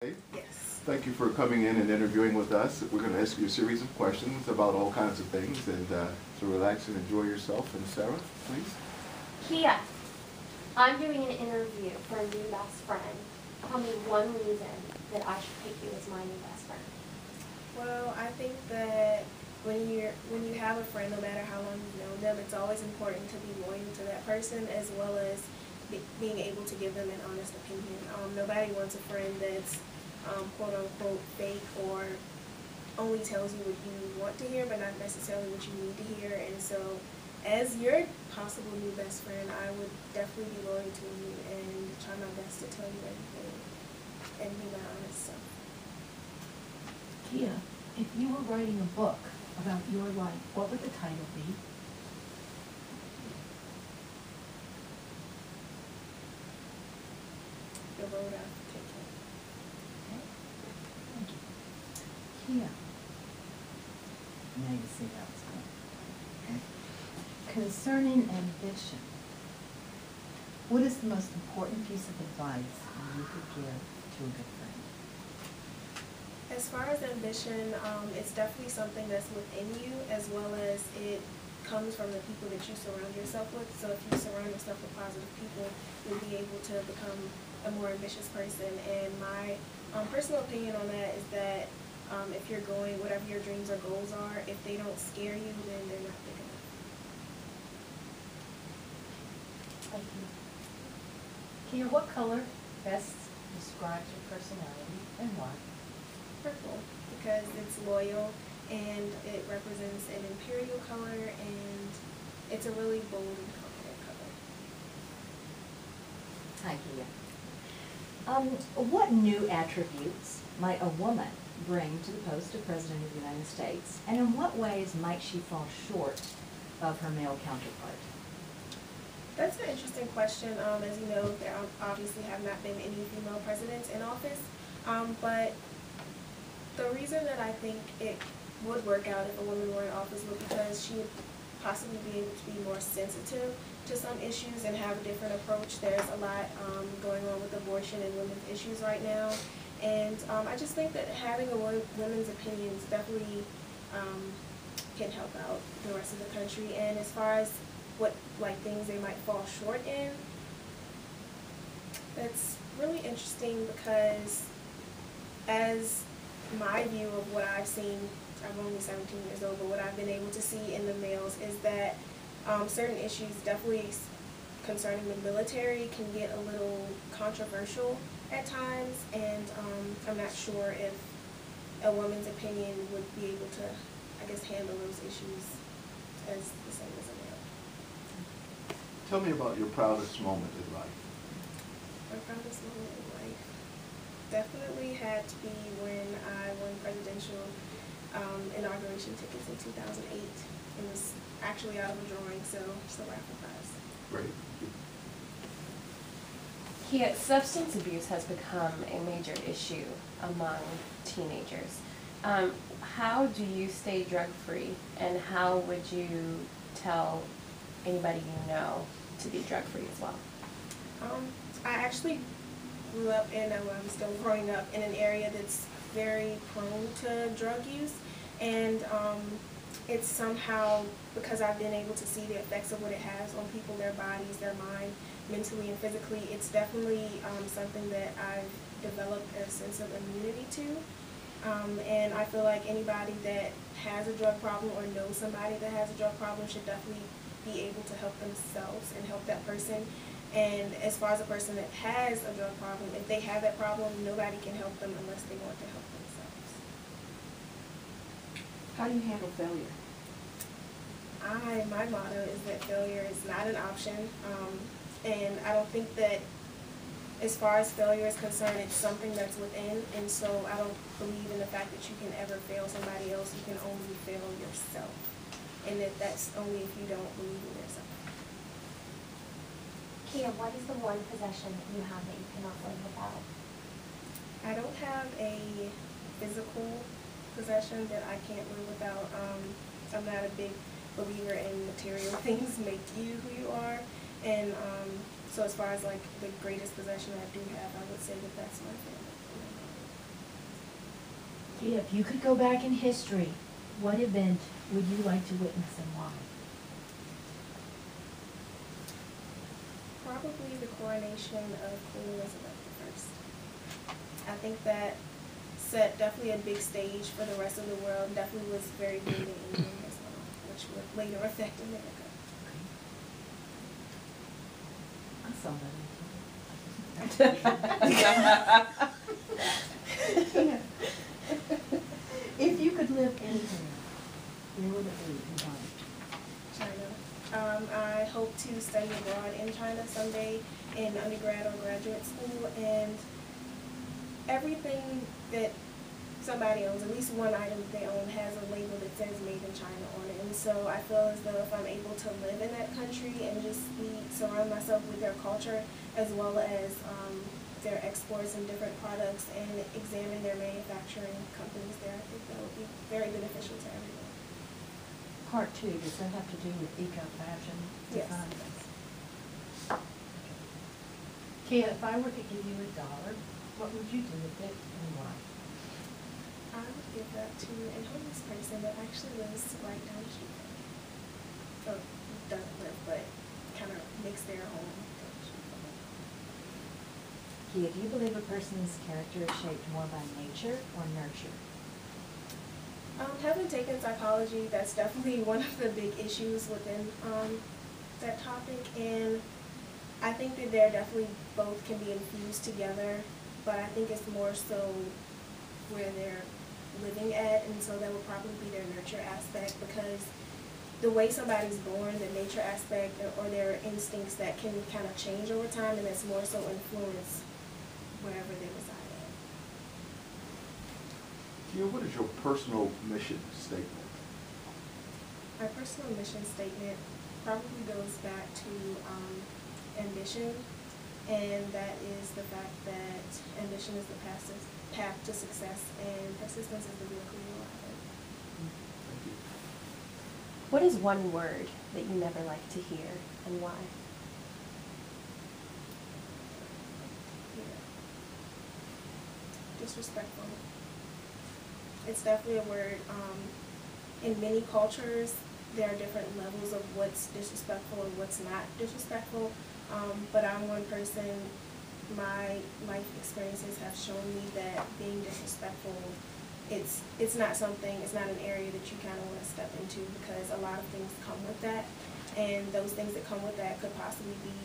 Yes. Thank you for coming in and interviewing with us. We're going to ask you a series of questions about all kinds of things, and so relax and enjoy yourself. And Sarah, please. Kia, I'm doing an interview for a new best friend. Tell me one reason that I should pick you as my new best friend. Well, I think that when you have a friend, no matter how long you've known them, it's always important to be loyal to that person as well as being able to give them an honest opinion. Nobody wants a friend that's quote unquote fake or only tells you what you want to hear but not necessarily what you need to hear. And so as your possible new best friend, I would definitely be loyal to you and try my best to tell you everything and be my honest self. Kia, if you were writing a book about your life, what would the title be? The road I've taken. Okay. Thank you. Kia. Now you see how it's going. Okay. Concerning ambition, what is the most important piece of advice you could give to a good friend? As far as ambition, it's definitely something that's within you as well as it comes from the people that you surround yourself with. So if you surround yourself with positive people, you'll be able to become a more ambitious person. And my personal opinion on that is that if you're going, whatever your dreams or goals are, if they don't scare you, then they're not big enough. Thank you. Kia, what color best describes your personality and why? Purple, because it's loyal and it represents an imperial color and it's a really bold and confident color. Hi, Kia. What new attributes might a woman bring to the post of President of the United States, and in what ways might she fall short of her male counterpart? That's an interesting question. As you know, there obviously have not been any female presidents in office, but the reason that I think it would work out if a woman were in office was because she would possibly be able to be more sensitive to some issues and have a different approach. There's a lot going on with abortion and women's issues right now. And I just think that having a women's opinions definitely can help out the rest of the country. And as far as what things they might fall short in, that's really interesting because as my view of what I've seen, I'm only 17 years old, but what I've been able to see in the males is that certain issues definitely concerning the military can get a little controversial at times, and I'm not sure if a woman's opinion would be able to, I guess, handle those issues as the same as a male. Tell me about your proudest moment in life. My proudest moment in life definitely had to be when I won presidential inauguration tickets in 2008. It was actually out of a drawing, so just a raffle prize. Great. Kia, substance abuse has become a major issue among teenagers. How do you stay drug-free, and how would you tell anybody you know to be drug-free as well? I actually grew up in, well, I'm still growing up in an area that's very prone to drug use, and it's somehow, because I've been able to see the effects of what it has on people, their bodies, their mind, mentally and physically, it's definitely something that I've developed a sense of immunity to. And I feel like anybody that has a drug problem or knows somebody that has a drug problem should definitely be able to help themselves and help that person. And as far as a person that has a drug problem, if they have that problem, nobody can help them unless they want to help themselves. How do you handle failure? My motto is that failure is not an option, and I don't think that as far as failure is concerned, it's something that's within, and so I don't believe in the fact that you can ever fail somebody else. You can only fail yourself, and that's only if you don't believe in yourself. Kia, what is the one possession that you have that you cannot live without? I don't have a physical possession that I can't live without. I'm not a big believer in material things make you who you are, and so as far as like the greatest possession I do have, I would say that that's my family. If you could go back in history, what event would you like to witness and why? Probably the coronation of Queen Elizabeth I. I think that set definitely a big stage for the rest of the world. Definitely was very big in England as well, which would later affect America. I saw that. If you could live anywhere, where would it be and why? China. I hope to study abroad in China someday in undergrad or graduate school, and everything that somebody owns, at least one item they own, has a label that says made in China on it. And so I feel as though if I'm able to live in that country and just surround myself with their culture as well as their exports and different products and examine their manufacturing companies there, I think that would be very beneficial to everyone. Part 2, does that have to do with eco-fashion Yes. design? Kia, if I were to give you $1, what would you do with it and why? I would give that to a homeless person that actually lives right down the street from me. Or doesn't live, but kind of makes their home down the street from me. Kia, do you believe a person's character is shaped more by nature or nurture? Having taken psychology, that's definitely one of the big issues within that topic, and I think that they're definitely both can be infused together, but I think it's more so where they're living at, and so that would probably be their nurture aspect, because the way somebody's born, the nature aspect or their instincts that can kind of change over time, and that's more so influence wherever they reside at. Kia, what is your personal mission statement? My personal mission statement probably goes back to ambition, and that is the fact that ambition is the path to success, and persistence is the vehicle you arrive at. Thank you. What is one word that you never like to hear and why? Yeah. Disrespectful. It's definitely a word. In many cultures, there are different levels of what's disrespectful and what's not disrespectful. But I'm one person, my life experiences have shown me that being disrespectful, it's not something, it's not an area that you kind of want to step into, because a lot of things come with that, and those things that come with that could possibly be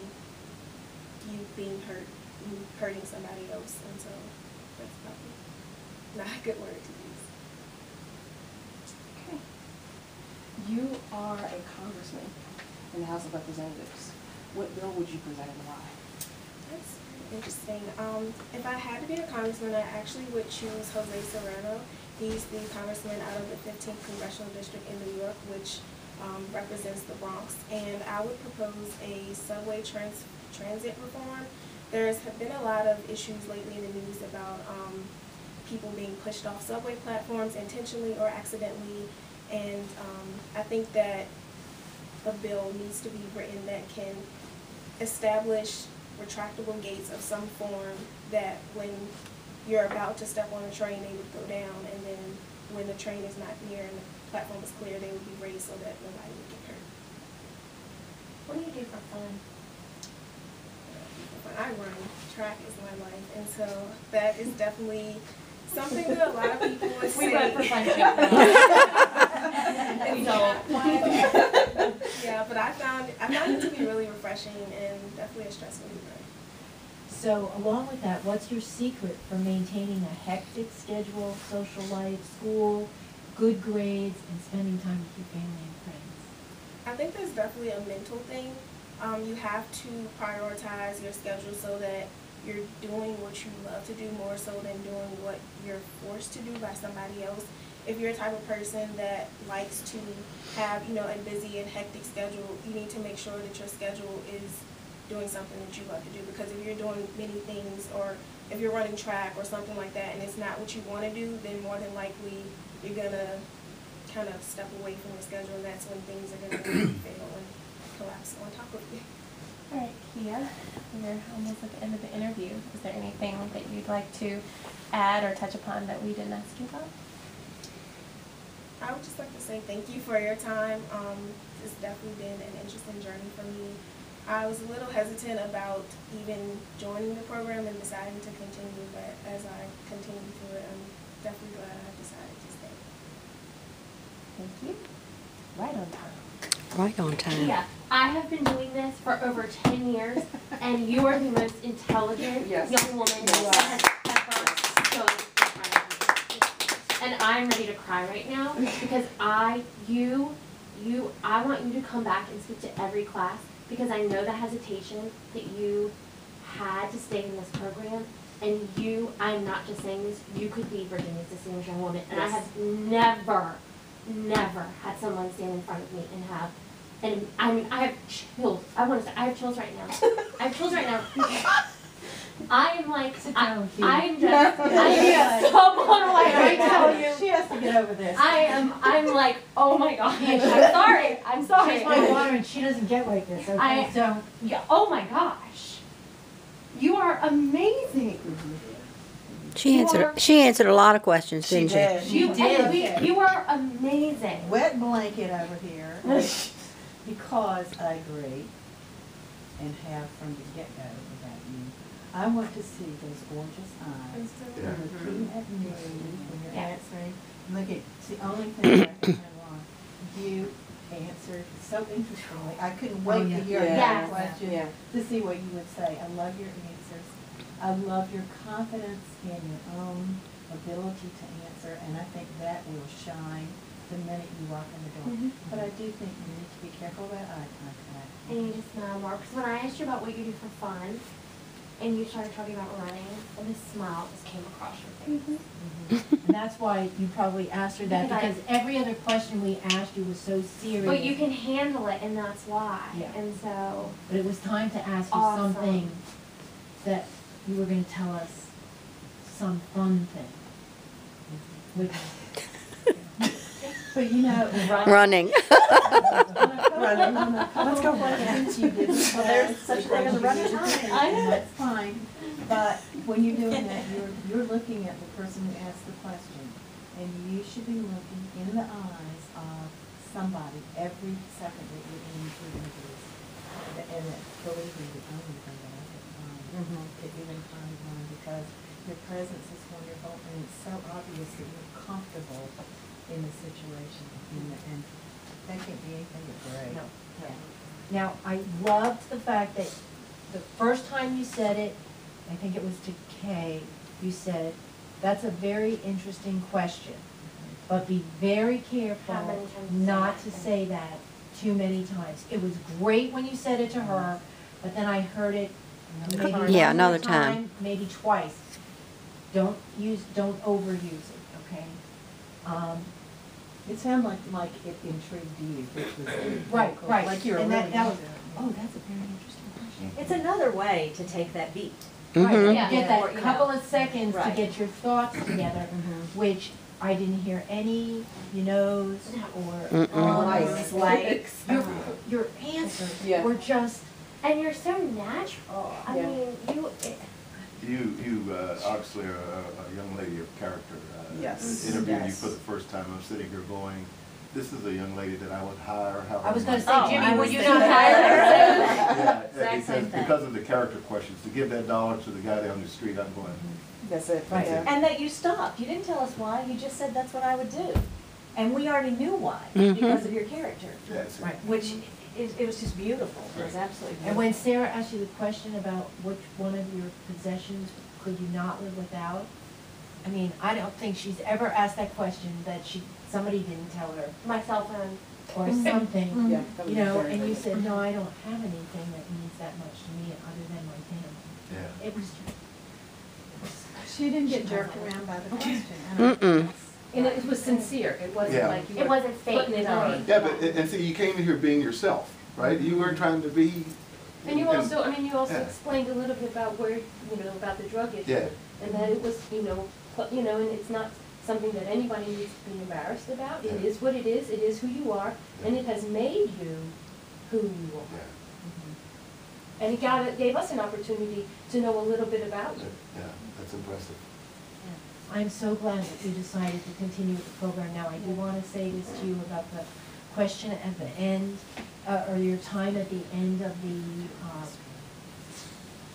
you being hurt, you hurting somebody else, and so that's probably not a good word to use. Okay. You are a congressman in the House of Representatives. What bill would you present and why? That's interesting. If I had to be a congressman, I actually would choose Jose Serrano. He's the congressman out of the 15th Congressional District in New York, which represents the Bronx. And I would propose a subway transit reform. There's been a lot of issues lately in the news about people being pushed off subway platforms intentionally or accidentally. And I think that a bill needs to be written that can establish retractable gates of some form, that when you're about to step on a train, they would go down, and then when the train is not near and the platform is clear, they would be raised so that nobody would get hurt. What do you do for fun? When I run, track is my life, and so that is definitely something that a lot of people would say. We run for fun too. And so, yeah, but I found it to be really refreshing and definitely a stress reliever. So along with that, what's your secret for maintaining a hectic schedule, social life, school, good grades, and spending time with your family and friends? I think there's definitely a mental thing. You have to prioritize your schedule so that you're doing what you love to do more so than doing what you're forced to do by somebody else. If you're a type of person that likes to have, a busy and hectic schedule, you need to make sure that your schedule is doing something that you love to do, because if you're doing many things, or if you're running track or something like that and it's not what you want to do, then more than likely you're going to kind of step away from your schedule, and that's when things are going to fail and collapse on top of you. All right, Kia, we're almost at the end of the interview. Is there anything that you'd like to add or touch upon that we didn't ask you about? I would just like to say thank you for your time. It's definitely been an interesting journey for me. I was a little hesitant about even joining the program and deciding to continue, but as I continue through it, I'm definitely glad I decided to stay. Thank you. Right on time. Right on time. Yeah, I have been doing this for over 10 years, and you are the most intelligent Yes. young woman Yes. that has ever stood in front of me. And I'm ready to cry right now because I want you to come back and speak to every class because I know the hesitation that you had to stay in this program. And I'm not just saying this, you could be Virginia's distinguished young woman. And I have never had someone stand in front of me and have, and I mean, I have chills. I want to say, I have chills right now. I have chills right now. I am like, Sit down, Kia. I am so blown away right now. She has to get over this. I'm like, oh my gosh, I'm sorry. She's my daughter and she doesn't get like this, okay? So, Yeah, oh my gosh. You are amazing. She answered a lot of questions, didn't she? You did. You are amazing. Wet blanket over here, because I agree and have from the get-go about you. I want to see those gorgeous eyes when you're looking at me, when you're Yeah. answering. Look at, it's the only thing I can have wrong. You answered so interestingly. I couldn't wait to hear Yeah. your question Yeah. to see what you would say. I love your answers. I love your confidence in your own ability to answer, and I think that will shine the minute you walk in the door. But I do think you need to be careful about eye contact. And you just smile more. Because when I asked you about what you do for fun, and you started talking about running, and this smile just came across your face. and that's why you probably asked her that, Because I- because every other question we asked you was so serious. But you can handle it, and that's why. Yeah. And so, But it was time to ask you Awesome. something that you were gonna tell us some fun thing. Which, But you know, Running. let's go for it. Since you did this Well, there's class, such a thing as a running time. I know. That's fine, but when you're doing that, you're looking at the person who asked the question, and you should be looking in the eyes of somebody every second that you're in your interviews. And believe me, the only thing that I could find to even find one, because your presence is wonderful, and it's so obvious that you're comfortable in the situation, and that can't be anything but great. No. Yeah. now, I loved the fact that the first time you said it, I think it was to Kay, you said, that's a very interesting question, but be very How many careful times you not say to that? say that too many times. It was great when you said it to her, but then I heard it maybe one Yeah, more another time. maybe twice. Don't overuse it, okay? It sounded like it intrigued you, which was Right, cool. right. Like you were And really that was, into it. oh, that's a very interesting question. It's another way to take that beat. Right, Mhm. Yeah. get Or, that you know, couple of seconds to right. get your thoughts together, which I didn't hear any, you knows, or Mm-mm. Likes. your answers Yeah. were just, and you're so natural. I Yeah. mean, You obviously are a young lady of character. Yes. Interviewing you Yes. for the first time, I'm sitting here going, this is a young lady that I would hire. I was gonna say, Oh, Jimmy, I would was you thinking not hire her? Yeah, Exact same thing. because of the character questions, to give that dollar to the guy down the street, I'm going, That's it. Right. Yeah. And that you stopped. You didn't tell us why. You just said that's what I would do. And we already knew why, Mhm. because of your character, that's it. Right. which it was just beautiful. It was absolutely beautiful. And when Sarah asked you the question about which one of your possessions could you not live without, I mean, I don't think she's ever asked that question that somebody didn't tell her, my cell phone. or something. Yeah, that You was know, very and you good. said, no, I don't have anything that means that much to me other than my family. Yeah. It was, She didn't get jerked around by the question. I don't- Mm-mm. And it was sincere. It wasn't Yeah. like you It were wasn't fake. putting it on. Yeah, but, and see, you came in here being yourself, right? You weren't trying to be. And you also, I mean, you also Yeah. explained a little bit about where, you know, about the drug issue. Yeah. And that it was, and it's not something that anybody needs to be embarrassed about. It Yeah. is what it is who you are, and it has made you who you Yeah. are. And he gave us an opportunity to know a little bit about you. Yeah, that's impressive. I'm so glad that you decided to continue with the program now. I do want to say this to you about the question at the end, or your time at the end of the,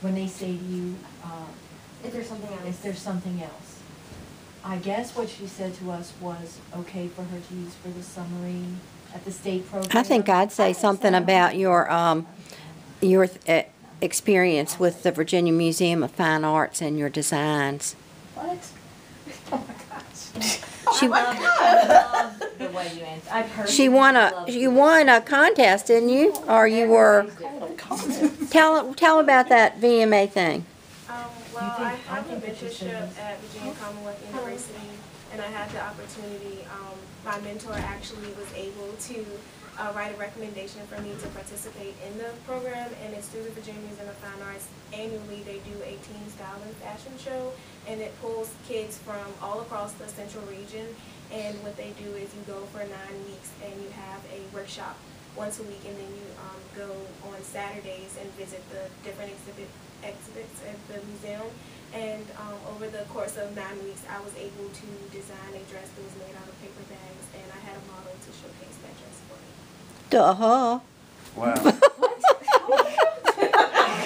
when they say to you, Is there something else? is there something else? I guess what she said to us was okay for her to use for the summary at the state program. I think I'd say something about your experience with the Virginia Museum of Fine Arts and your designs. What? Oh my gosh. She, I love the way you answer. I she won you won a contest, didn't you? Or you were, tell about that VMA thing. Well, I have a mentorship at Virginia Commonwealth University, and I had the opportunity, my mentor actually was able to write a recommendation for me to participate in the program, and it's through the Virginia Museum of Fine Arts. Annually, they do a teen style and fashion show, and it pulls kids from all across the central region, and what they do is you go for 9 weeks, and you have a workshop once a week, and then you go on Saturdays and visit the different exhibits at the museum. And over the course of 9 weeks, I was able to design a dress that was made out of paper bags, and I had a model to showcase that dress for me. Duh. Wow.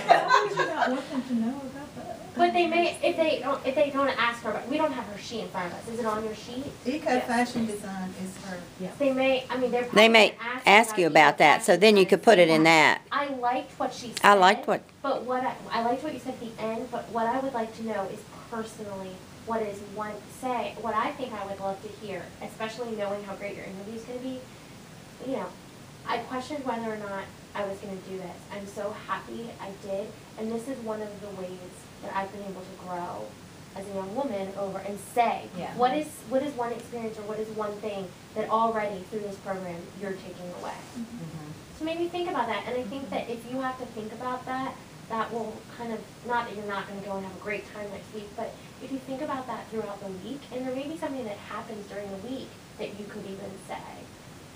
I want them to know about that. But they may, if they don't ask her, but we don't have her sheet in front of us. Is it on your sheet? Eco Fashion Design is her. They may, I mean, they're They may probably ask you about that, so then you could put it in that. I liked what she said. I liked what, But what I liked what you said at the end, but what I would like to know is personally, what is one, what I think I would love to hear, especially knowing how great your interview is going to be, you know, I questioned whether or not I was going to do this. I'm so happy I did, and this is one of the ways that I've been able to grow as a young woman over and say, Yeah. what is one experience or what is one thing that already through this program you're taking away? So maybe think about that, and I think that if you have to think about that, that will kind of, not that you're not going to go and have a great time next week, but if you think about that throughout the week, and there may be something that happens during the week that you could even say.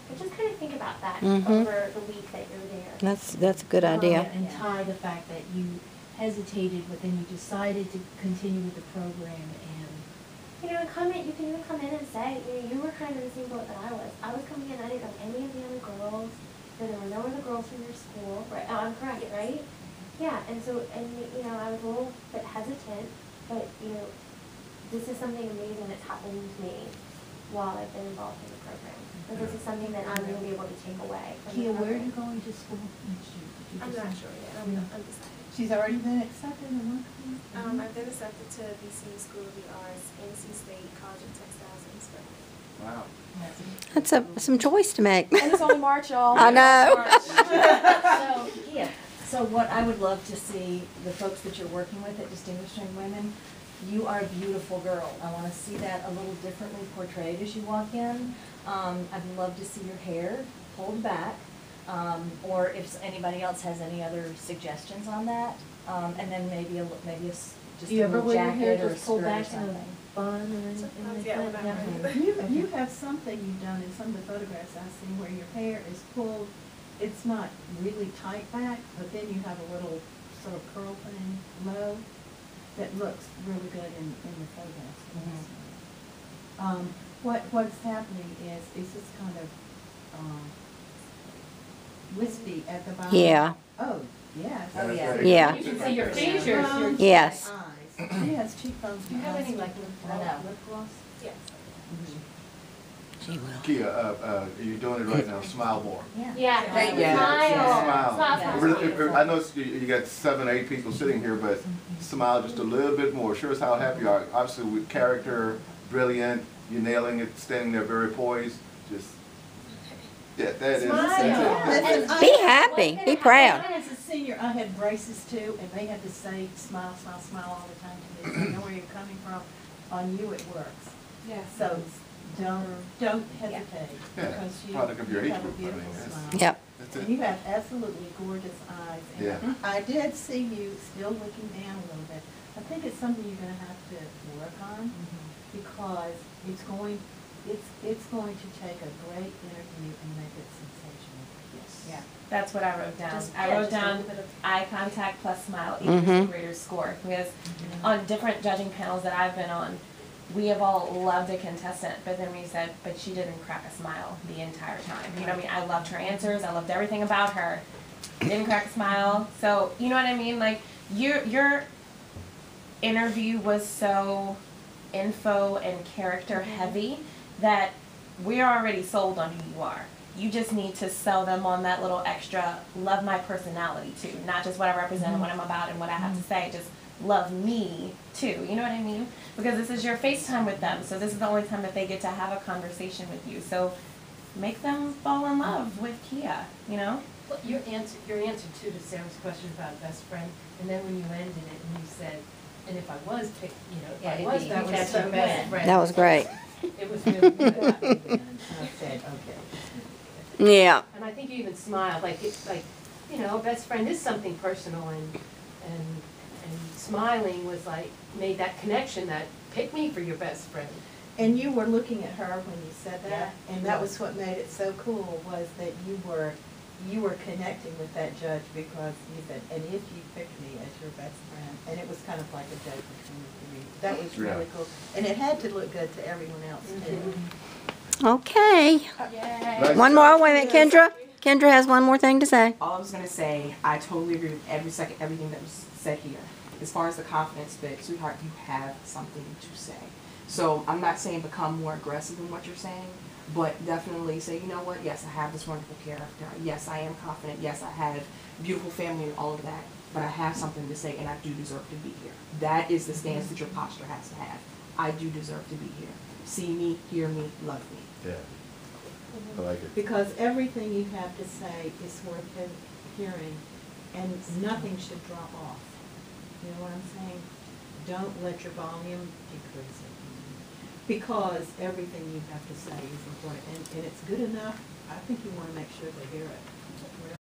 But just kind of think about that over the week that you're there. that's a good idea. And tie the fact that you hesitated, but then you decided to continue with the program and. You know, you can even come in and say, you were kind of the same boat that I was. I was coming in, I didn't know any of the other girls, there were no other girls from your school, right? Oh, I'm correct, right? Yeah, and so, you know, I was a little bit hesitant, but, you know, this is something amazing that's happened to me while I've been involved in the program. And this is something that I'm going to be able to take away from Kia, the where are program. you going to school next year? Did you I'm decide? not sure yet. I'm undecided. She's already been accepted in one. I've been accepted to BC School of the Arts, NC State College of Textiles and Spray. Wow. That's some choice to make. And it's only March, y'all. I know. So, yeah, so what I would love to see, the folks that you're working with at Distinguished Young Women, you are a beautiful girl. I want to see that a little differently portrayed as you walk in. I'd love to see your hair pulled back, or if anybody else has any other suggestions on that. And then maybe just Do you a ever little wear your hair jacket or a just pulled skirt or back in a something. bun or anything like Yeah, that? whatever. You have something you've done in some of the photographs I've seen where your hair is pulled, it's not really tight back, but then you have a little sort of curl thing low that looks really good in the photographs. What's happening is it's just kind of wispy at the bottom. Yeah. Oh, yes. Oh, yeah. Yeah. You can see your Cheekbones, Yes. eyes. She has cheekbones. Do you have any like I know. lip gloss? Yes. She will. Kia, you're doing it right now. Smile more. Yeah, Thank you. smile. Smile. Smile. I know you got 7 or 8 people sitting here, but smile just a little bit more. Show us how happy you are. Obviously, with character, brilliant, you're nailing it, standing there very poised. Just, yeah, that's it. Be happy. Be proud. When I was a senior, I had braces too, and they had to say, smile, smile, smile all the time to me. So I know where you're coming from. On you, it works. Yeah. So don't hesitate, Yeah, because you product of your age have a group, I mean, beautiful that's- smile. Yep. That's And it. you have absolutely gorgeous eyes. And Yeah. I did see you still looking down a little bit. I think it's something you're gonna have to work on, because it's going to take a great interview and make it sensational. Yeah. That's what I wrote down. Just- I yeah, wrote just a down little bit of- eye contact plus smile equals a Mhm. greater score. Because on different judging panels that I've been on, we have all loved a contestant, but then we said, but she didn't crack a smile the entire time. You know what I mean? I loved her answers. I loved everything about her. Didn't crack a smile. So, you know what I mean? Like, your interview was so info and character heavy that we're already sold on who you are. You just need to sell them on that little extra, love my personality too, not just what I represent and what I'm about and what I have to say, just love me too, you know what I mean? Because this is your FaceTime with them, so this is the only time that they get to have a conversation with you. So make them fall in love with Kia, you know? Well, your answer too to Sarah's question about best friend, and then when you ended it and you said, and if I was picked, you know, Yeah, if I it'd was be- that was that's your so best good. friend. That was great. It was really good. And I said, okay. Yeah. And I think you even smiled, like, it's like, you know, best friend is something personal, and smiling was like, made that connection that, pick me for your best friend. And you were looking at her when you said that, Yeah. and that was what made it so cool, was that you were connecting with that judge because you said, and if you picked me as your best friend, and it was kind of like a joke between the three. That was really cool, and it had to look good to everyone else too. Okay. Nice One job. more. Wait a minute, Kendra. Kendra has one more thing to say. All I was gonna say, I totally agree with everything that was said here. As far as the confidence bit, sweetheart, you have something to say. So I'm not saying become more aggressive in what you're saying, but definitely say, you know what, yes, I have this wonderful character. Yes, I am confident. Yes, I have a beautiful family and all of that, but I have something to say and I do deserve to be here. That is the stance that your posture has to have. I do deserve to be here. See me, hear me, love me. Yeah. I like it. Because everything you have to say is worth hearing, and nothing should drop off. You know what I'm saying? Don't let your volume decrease it. Because everything you have to say is important, and it's good enough. I think you want to make sure they hear it.